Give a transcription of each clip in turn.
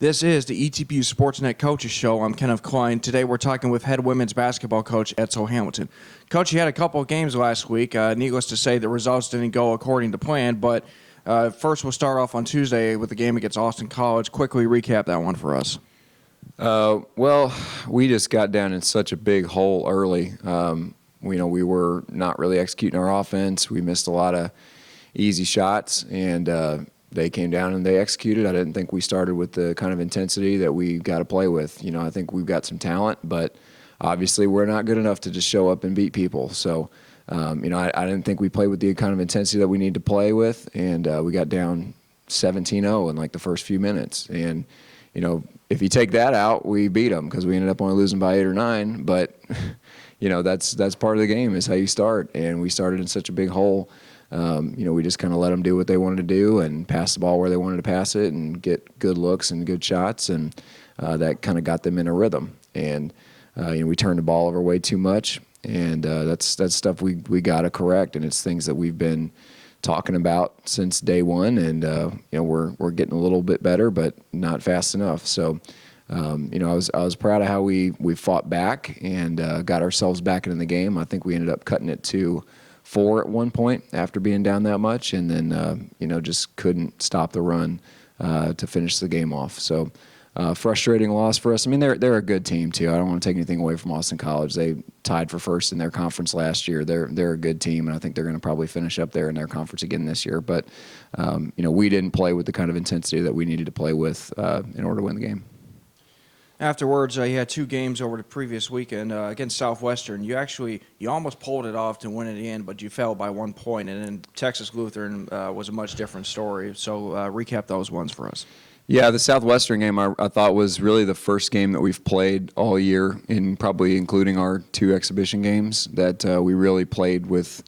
This is the ETBU Sportsnet Coaches Show. I'm Kenneth Klein. Today we're talking with head women's basketball coach Edsel Hamilton. Coach, you had a couple of games last week. Needless to say, the results didn't go according to plan, but first we'll start off on Tuesday with the game against Austin College. Quickly recap that one for us. Well, we just got down in such a big hole early. We were not really executing our offense. We missed a lot of easy shots, and they came down and they executed. I didn't think we started with the kind of intensity that we got to play with. I think we've got some talent, but obviously we're not good enough to just show up and beat people. So, I didn't think we played with the kind of intensity that we need to play with, and we got down 17-0 in like the first few minutes. And, if you take that out, we beat them because we ended up only losing by 8 or 9. But, that's part of the game is how you start. And we started in such a big hole. We just kind of let them do what they wanted to do and pass the ball where they wanted to pass it and get good looks and good shots, and that kind of got them in a rhythm. And we turned the ball over way too much, and that's stuff we got to correct, and it's things that we've been talking about since day one, and we're getting a little bit better, but not fast enough. So. I was proud of how we fought back and got ourselves back into the game. I think we ended up cutting it to 4 at one point after being down that much, and then just couldn't stop the run to finish the game off. So frustrating loss for us. I mean, they're a good team too. I don't want to take anything away from Austin College. They tied for first in their conference last year. They're a good team, and I think they're going to probably finish up there in their conference again this year. But we didn't play with the kind of intensity that we needed to play with in order to win the game. Afterwards, you had 2 games over the previous weekend against Southwestern. You almost pulled it off to win it in, but you fell by 1 point. And then Texas Lutheran was a much different story. So recap those ones for us. Yeah, the Southwestern game I thought was really the first game that we've played all year, probably including our 2 exhibition games, that we really played with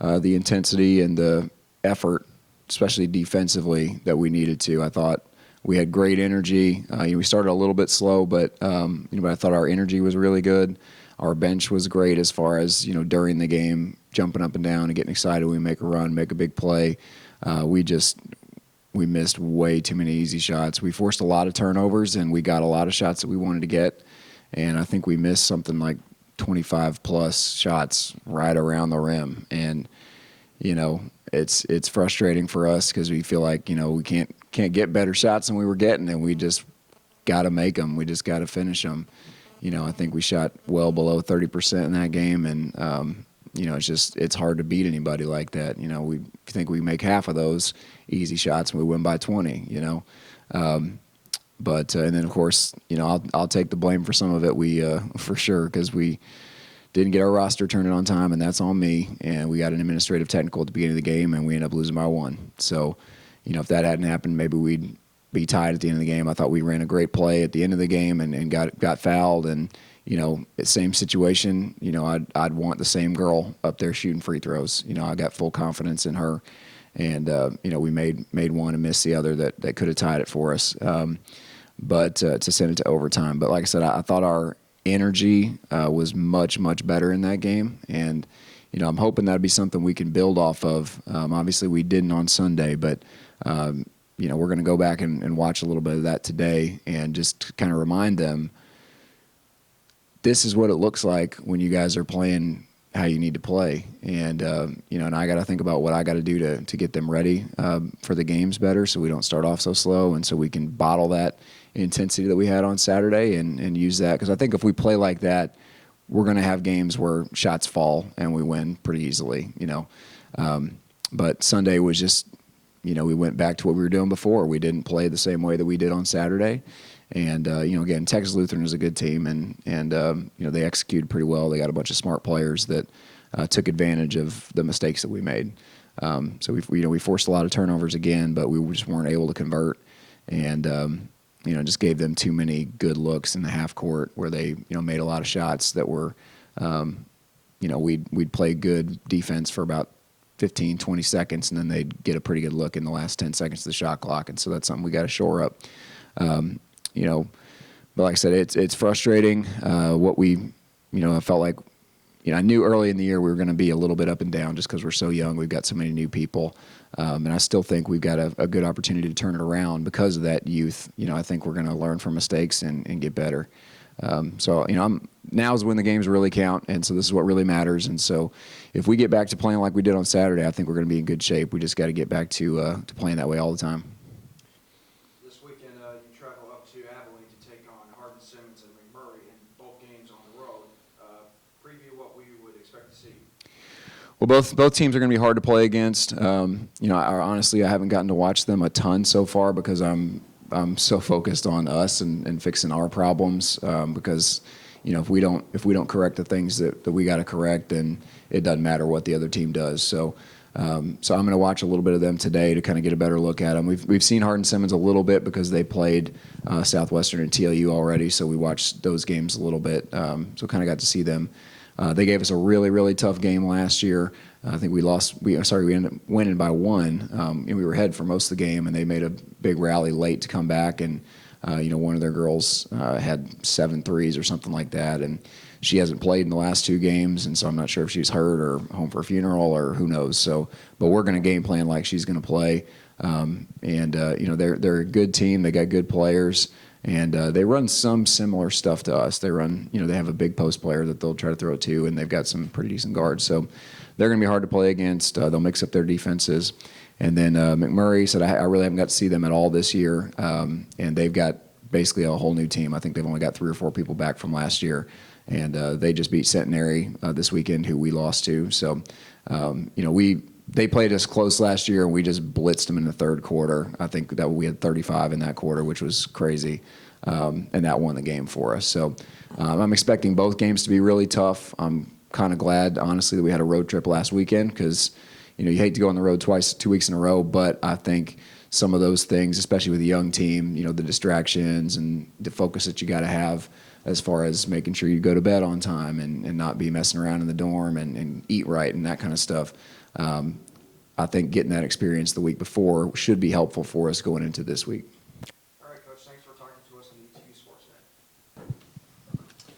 the intensity and the effort, especially defensively, that we needed to. I thought we had great energy. We started a little bit slow, but I thought our energy was really good. Our bench was great as far as during the game, jumping up and down and getting excited when we make a run, make a big play. We missed way too many easy shots. We forced a lot of turnovers, and we got a lot of shots that we wanted to get. And I think we missed something like 25 plus shots right around the rim. And it's frustrating for us because we feel like we can't get better shots than we were getting, and we just got to make them. We just got to finish them. I think we shot well below 30% in that game, and it's hard to beat anybody like that. We think we make half of those easy shots and we win by 20. But and then of course I'll take the blame for some of it. We for sure, because we didn't get our roster turned on time, and that's on me. And we got an administrative technical at the beginning of the game, and we ended up losing by 1. So, if that hadn't happened, maybe we'd be tied at the end of the game. I thought we ran a great play at the end of the game and got fouled. And, same situation, I'd want the same girl up there shooting free throws. I got full confidence in her. And, we made one and missed the other that could have tied it for us. But to send it to overtime. But like I said, I thought our energy was much, much better in that game. And, I'm hoping that'll be something we can build off of. Obviously, we didn't on Sunday, but, we're going to go back and watch a little bit of that today and just kind of remind them this is what it looks like when you guys are playing how you need to play. And, and I got to think about what I got to do to get them ready for the games better so we don't start off so slow and so we can bottle that intensity that we had on Saturday and use that. Because I think if we play like that, we're going to have games where shots fall and we win pretty easily, But Sunday was just, we went back to what we were doing before. We didn't play the same way that we did on Saturday. And, again, Texas Lutheran is a good team, and they executed pretty well. They got a bunch of smart players that took advantage of the mistakes that we made. So we forced a lot of turnovers again, but we just weren't able to convert. And, just gave them too many good looks in the half court where they, made a lot of shots that were, we'd play good defense for about 15, 20 seconds, and then they'd get a pretty good look in the last 10 seconds of the shot clock. And so that's something we got to shore up. But like I said, it's frustrating. What we, I felt like I knew early in the year we were going to be a little bit up and down just because we're so young. We've got so many new people. And I still think we've got a good opportunity to turn it around because of that youth. I think we're going to learn from mistakes and get better. So now is when the games really count, and so this is what really matters. And so if we get back to playing like we did on Saturday, I think we're going to be in good shape. We just got to get back to playing that way all the time. This weekend, you travel up to Abilene to take on Hardin-Simmons and McMurray in both games on the road. Preview what we would expect to see. Well, both teams are going to be hard to play against. Honestly, I haven't gotten to watch them a ton so far because I'm so focused on us and fixing our problems. Because if we don't correct the things that we got to correct, then it doesn't matter what the other team does. So I'm going to watch a little bit of them today to kind of get a better look at them. We've seen Hardin-Simmons a little bit because they played Southwestern and TLU already, so we watched those games a little bit. So kind of got to see them. They gave us a really, really tough game last year. I think we ended up winning by 1. And we were ahead for most of the game, and they made a big rally late to come back. And one of their girls had 7 threes or something like that, and she hasn't played in the last 2 games, and so I'm not sure if she's hurt or home for a funeral or who knows. So, but we're going to game plan like she's going to play. They're a good team. They got good players. And they run some similar stuff to us. They have a big post player that they'll try to throw it to, and they've got some pretty decent guards. So they're going to be hard to play against. They'll mix up their defenses. And then McMurray said, I really haven't got to see them at all this year. And they've got basically a whole new team. I think they've only got 3 or 4 people back from last year. And they just beat Centenary this weekend, who we lost to. So, they played us close last year, and we just blitzed them in the third quarter. I think that we had 35 in that quarter, which was crazy, and that won the game for us. So I'm expecting both games to be really tough. I'm kind of glad, honestly, that we had a road trip last weekend because, you hate to go on the road 2 weeks in a row, but I think some of those things, especially with a young team, the distractions and the focus that you got to have as far as making sure you go to bed on time and not be messing around in the dorm and eat right and that kind of stuff. I think getting that experience the week before should be helpful for us going into this week.